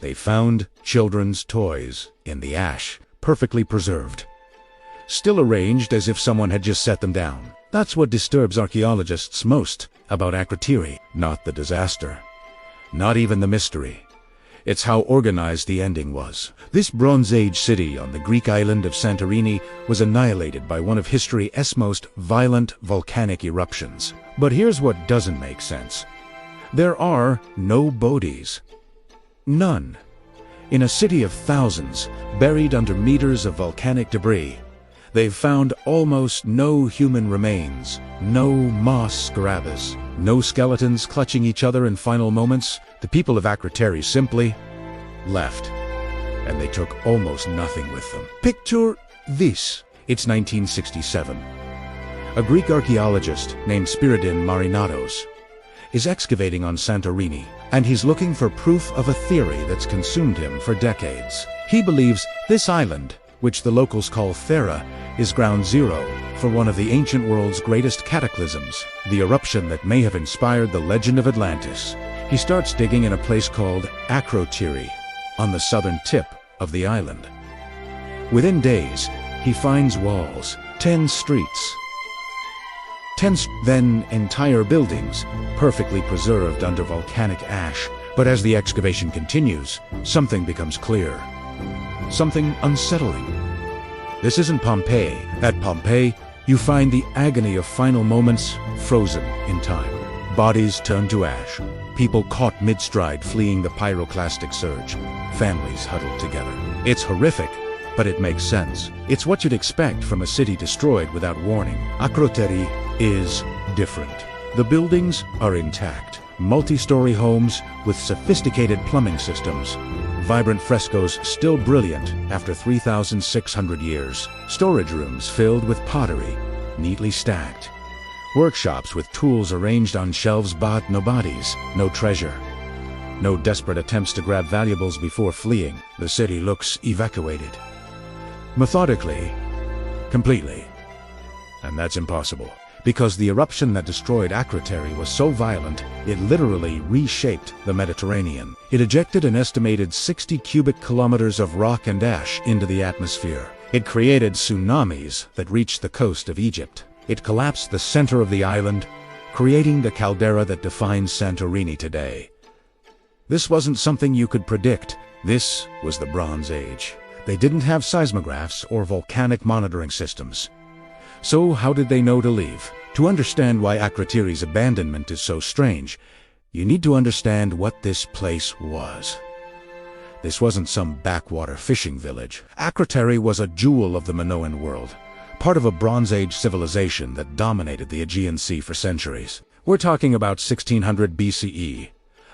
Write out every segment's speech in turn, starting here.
They found children's toys in the ash, perfectly preserved, still arranged as if someone had just set them down. That's what disturbs archaeologists most about Akrotiri, not the disaster, not even the mystery. It's how organized the ending was. This Bronze Age city on the Greek island of Santorini was annihilated by one of history's most violent volcanic eruptions. But here's what doesn't make sense. There are no bodies. None. In a city of thousands, buried under meters of volcanic debris, they've found almost no human remains, no moss scarabaeus, no skeletons clutching each other in final moments. The people of Akrotiri simply left, and they took almost nothing with them. Picture this. It's 1967. A Greek archaeologist named Spiridon Marinatos is excavating on Santorini, and he's looking for proof of a theory that's consumed him for decades. He believes this island, which the locals call Thera, is ground zero for one of the ancient world's greatest cataclysms, the eruption that may have inspired the legend of Atlantis. He starts digging in a place called Akrotiri, on the southern tip of the island. Within days, he finds walls, 10 streets, then entire buildings, perfectly preserved under volcanic ash. But as the excavation continues, something becomes clear. Something unsettling. This isn't Pompeii. At Pompeii, you find the agony of final moments frozen in time. Bodies turned to ash. People caught mid-stride fleeing the pyroclastic surge. Families huddled together. It's horrific, but it makes sense. It's what you'd expect from a city destroyed without warning. Akrotiri is different. The buildings are intact. Multi-story homes with sophisticated plumbing systems. Vibrant frescoes still brilliant after 3,600 years. Storage rooms filled with pottery, neatly stacked. Workshops with tools arranged on shelves, but no bodies, no treasure. No desperate attempts to grab valuables before fleeing. The city looks evacuated. Methodically, completely. And that's impossible, because the eruption that destroyed Akrotiri was so violent, it literally reshaped the Mediterranean. It ejected an estimated 60 cubic kilometers of rock and ash into the atmosphere. It created tsunamis that reached the coast of Egypt. It collapsed the center of the island, creating the caldera that defines Santorini today. This wasn't something you could predict. This was the Bronze Age. They didn't have seismographs or volcanic monitoring systems. So how did they know to leave? To understand why Akrotiri's abandonment is so strange, you need to understand what this place was. This wasn't some backwater fishing village. Akrotiri was a jewel of the Minoan world, part of a Bronze Age civilization that dominated the Aegean Sea for centuries. We're talking about 1600 BCE,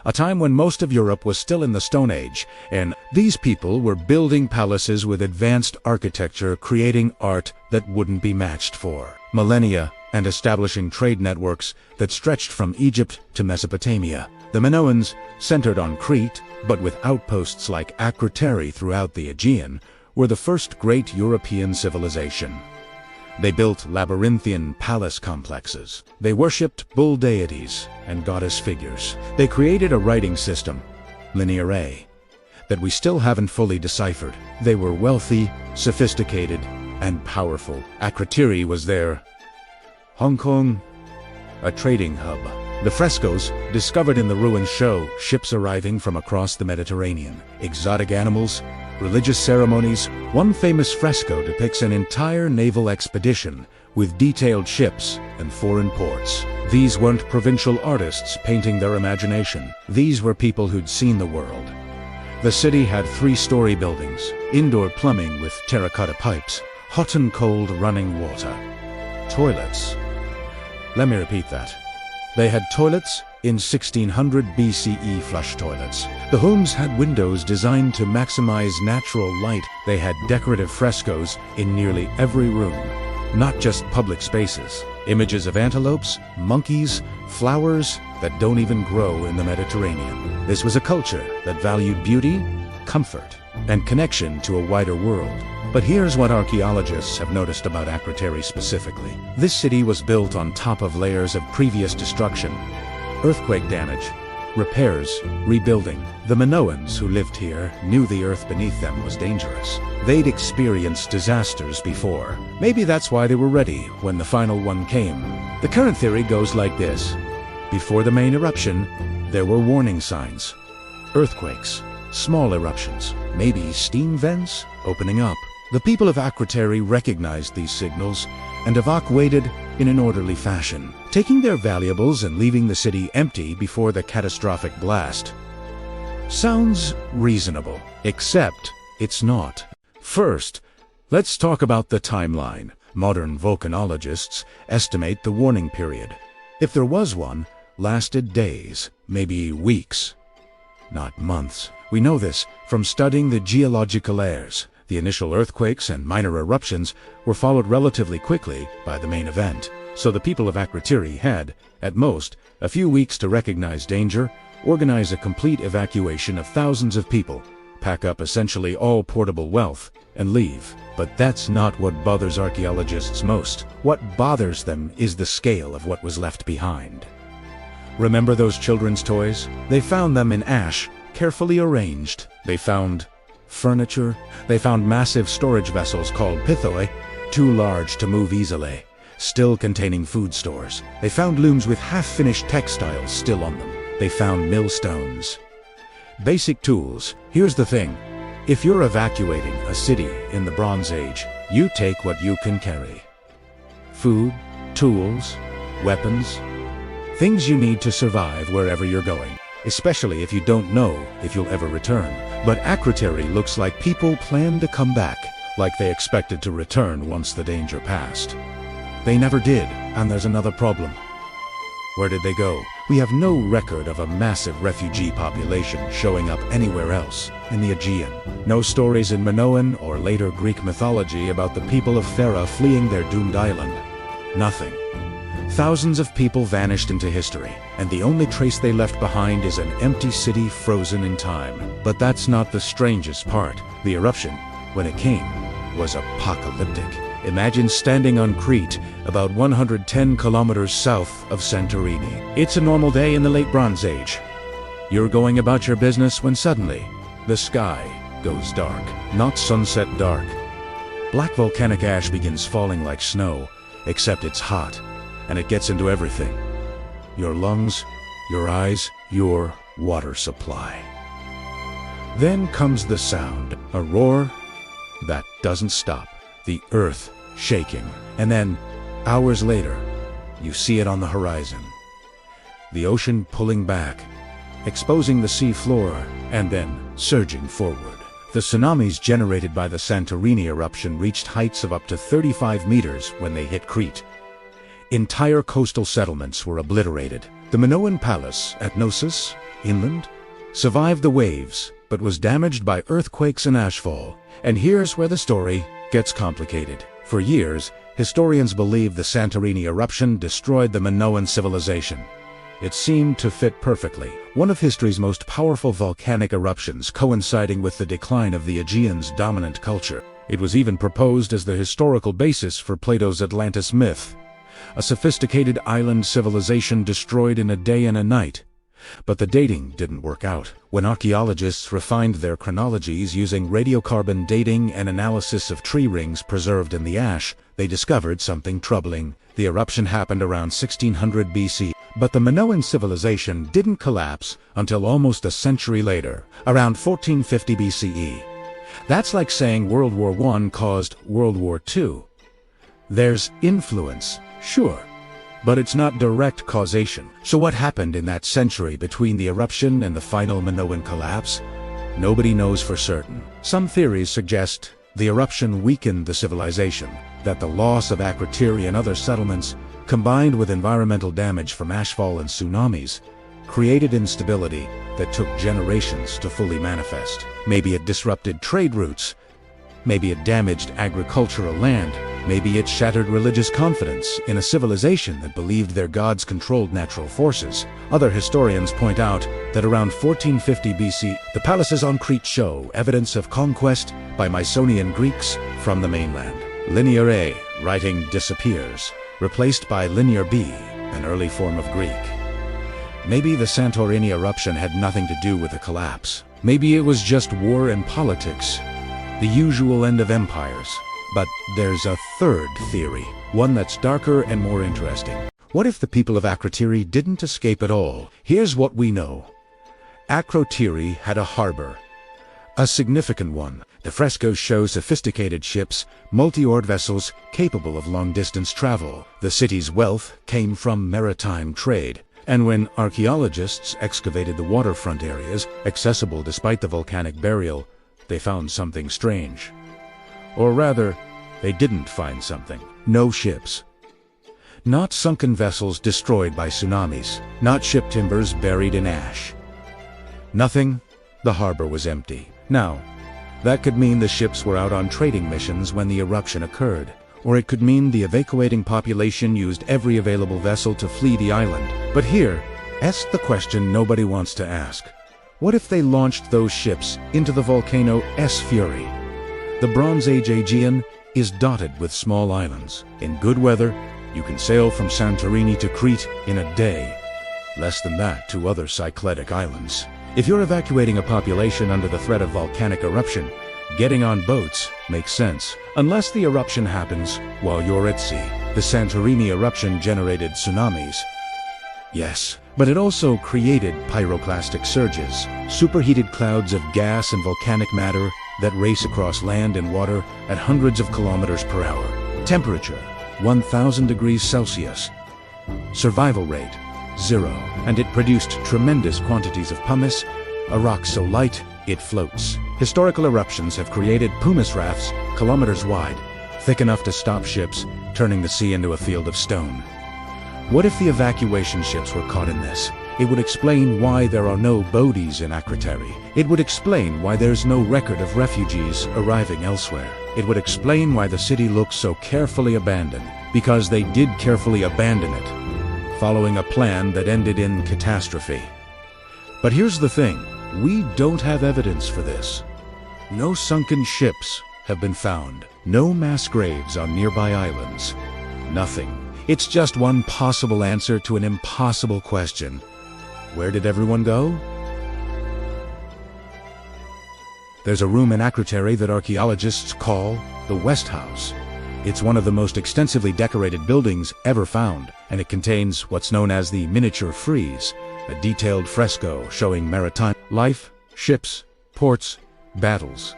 a time when most of Europe was still in the Stone Age, and these people were building palaces with advanced architecture, creating art that wouldn't be matched for millennia, and establishing trade networks that stretched from Egypt to Mesopotamia. The Minoans, centered on Crete, but with outposts like Akrotiri throughout the Aegean, were the first great European civilization. They built labyrinthian palace complexes. They worshipped bull deities and goddess figures. They created a writing system, Linear A, that we still haven't fully deciphered. They were wealthy, sophisticated, and powerful. Akrotiri was their Hong Kong, a trading hub. The frescoes discovered in the ruins show ships arriving from across the Mediterranean, exotic animals, religious ceremonies. One famous fresco depicts an entire naval expedition with detailed ships and foreign ports. These weren't provincial artists painting their imagination. These were people who'd seen the world. The city had 3-story buildings, indoor plumbing with terracotta pipes, hot and cold running water, toilets. Let me repeat that. They had toilets in 1600 BCE flush toilets. The homes had windows designed to maximize natural light. They had decorative frescoes in nearly every room, not just public spaces. Images of antelopes, monkeys, flowers that don't even grow in the Mediterranean. This was a culture that valued beauty, comfort, and connection to a wider world. But here's what archaeologists have noticed about Akrotiri specifically. This city was built on top of layers of previous destruction, earthquake damage, repairs, rebuilding. The Minoans who lived here knew the earth beneath them was dangerous. They'd experienced disasters before. Maybe that's why they were ready when the final one came. The current theory goes like this. Before the main eruption, there were warning signs. Earthquakes, small eruptions, maybe steam vents opening up. The people of Akrotiri recognized these signals and evacuated in an orderly fashion, taking their valuables and leaving the city empty before the catastrophic blast. Sounds reasonable, except it's not. First, let's talk about the timeline. Modern volcanologists estimate the warning period, if there was one, lasted days, maybe weeks, not months. We know this from studying the geological layers. The initial earthquakes and minor eruptions were followed relatively quickly by the main event. So the people of Akrotiri had, at most, a few weeks to recognize danger, organize a complete evacuation of thousands of people, pack up essentially all portable wealth, and leave. But that's not what bothers archaeologists most. What bothers them is the scale of what was left behind. Remember those children's toys? They found them in ash, carefully arranged. They found furniture. They found massive storage vessels called pithoi, too large to move easily, still containing food stores. They found looms with half-finished textiles still on them. They found millstones. Basic tools. Here's the thing. If you're evacuating a city in the Bronze Age, you take what you can carry. Food, tools, weapons, things you need to survive wherever you're going, especially if you don't know if you'll ever return. But Akrotiri looks like people planned to come back, like they expected to return once the danger passed. They never did, and there's another problem. Where did they go? We have no record of a massive refugee population showing up anywhere else in the Aegean. No stories in Minoan or later Greek mythology about the people of Thera fleeing their doomed island. Nothing. Thousands of people vanished into history, and the only trace they left behind is an empty city frozen in time. But that's not the strangest part. The eruption, when it came, was apocalyptic. Imagine standing on Crete, about 110 kilometers south of Santorini. It's a normal day in the late Bronze Age. You're going about your business when suddenly, the sky goes dark. Not sunset dark. Black volcanic ash begins falling like snow, except it's hot. And it gets into everything. Your lungs, your eyes, your water supply. Then comes the sound, a roar that doesn't stop, the earth shaking. And then, hours later, you see it on the horizon. The ocean pulling back, exposing the sea floor, and then surging forward. The tsunamis generated by the Santorini eruption reached heights of up to 35 meters when they hit Crete. Entire coastal settlements were obliterated. The Minoan palace at Knossos, inland, survived the waves, but was damaged by earthquakes and ashfall. And here's where the story gets complicated. For years, historians believed the Santorini eruption destroyed the Minoan civilization. It seemed to fit perfectly. One of history's most powerful volcanic eruptions coinciding with the decline of the Aegean's dominant culture. It was even proposed as the historical basis for Plato's Atlantis myth. A sophisticated island civilization destroyed in a day and a night. But the dating didn't work out. When archaeologists refined their chronologies using radiocarbon dating and analysis of tree rings preserved in the ash, they discovered something troubling. The eruption happened around 1600 BC, but the Minoan civilization didn't collapse until almost a century later, around 1450 BCE. That's like saying World War I caused World War II. There's influence, sure, but it's not direct causation. So what happened in that century between the eruption and the final Minoan collapse? Nobody knows for certain. Some theories suggest the eruption weakened the civilization, that the loss of Akrotiri and other settlements, combined with environmental damage from ashfall and tsunamis, created instability that took generations to fully manifest. Maybe it disrupted trade routes. Maybe it damaged agricultural land. Maybe it shattered religious confidence in a civilization that believed their gods controlled natural forces. Other historians point out that around 1450 BC, the palaces on Crete show evidence of conquest by Mycenaean Greeks from the mainland. Linear A, writing disappears, replaced by Linear B, an early form of Greek. Maybe the Santorini eruption had nothing to do with the collapse. Maybe it was just war and politics, the usual end of empires. But there's a third theory, one that's darker and more interesting. What if the people of Akrotiri didn't escape at all? Here's what we know. Akrotiri had a harbor, a significant one. The frescoes show sophisticated ships, multi-oared vessels capable of long-distance travel. The city's wealth came from maritime trade. And when archaeologists excavated the waterfront areas, accessible despite the volcanic burial, they found something strange. Or rather, they didn't find something. No ships. Not sunken vessels destroyed by tsunamis. Not ship timbers buried in ash. Nothing. The harbor was empty. Now, that could mean the ships were out on trading missions when the eruption occurred. Or it could mean the evacuating population used every available vessel to flee the island. But here, ask the question nobody wants to ask. What if they launched those ships into the volcano Fury? The Bronze Age Aegean is dotted with small islands. In good weather, you can sail from Santorini to Crete in a day. Less than that to other Cycladic islands. If you're evacuating a population under the threat of volcanic eruption, getting on boats makes sense. Unless the eruption happens while you're at sea. The Santorini eruption generated tsunamis. Yes, but it also created pyroclastic surges, superheated clouds of gas and volcanic matter that race across land and water at hundreds of kilometers per hour. Temperature, 1,000 degrees Celsius. Survival rate, 0. And it produced tremendous quantities of pumice, a rock so light it floats. Historical eruptions have created pumice rafts kilometers wide, thick enough to stop ships, turning the sea into a field of stone. What if the evacuation ships were caught in this? It would explain why there are no bodies in Akrotiri. It would explain why there's no record of refugees arriving elsewhere. It would explain why the city looks so carefully abandoned, because they did carefully abandon it, following a plan that ended in catastrophe. But here's the thing, we don't have evidence for this. No sunken ships have been found. No mass graves on nearby islands. Nothing. It's just one possible answer to an impossible question. Where did everyone go? There's a room in Akrotiri that archaeologists call the West House. It's one of the most extensively decorated buildings ever found, and it contains what's known as the miniature frieze, a detailed fresco showing maritime life, ships, ports, battles,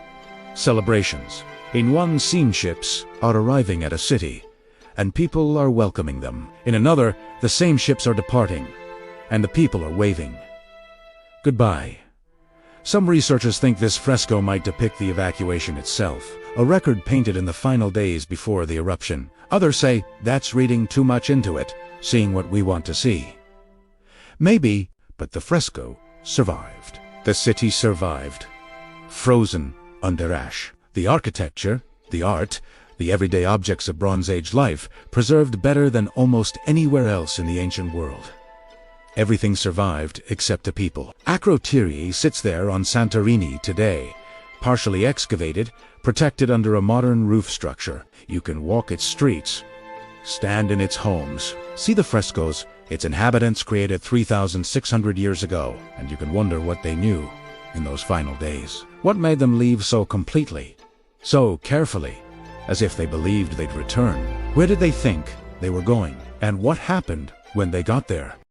celebrations. In one scene, ships are arriving at a city, and people are welcoming them. In another, the same ships are departing, and the people are waving goodbye. Some researchers think this fresco might depict the evacuation itself, a record painted in the final days before the eruption. Others say that's reading too much into it, seeing what we want to see. Maybe, but the fresco survived. The city survived, frozen under ash. The architecture, the art, the everyday objects of Bronze Age life, preserved better than almost anywhere else in the ancient world. Everything survived except the people. Akrotiri sits there on Santorini today, partially excavated, protected under a modern roof structure. You can walk its streets, stand in its homes, see the frescoes its inhabitants created 3,600 years ago, and you can wonder what they knew in those final days. What made them leave so completely, so carefully, as if they believed they'd return? Where did they think they were going? And what happened when they got there?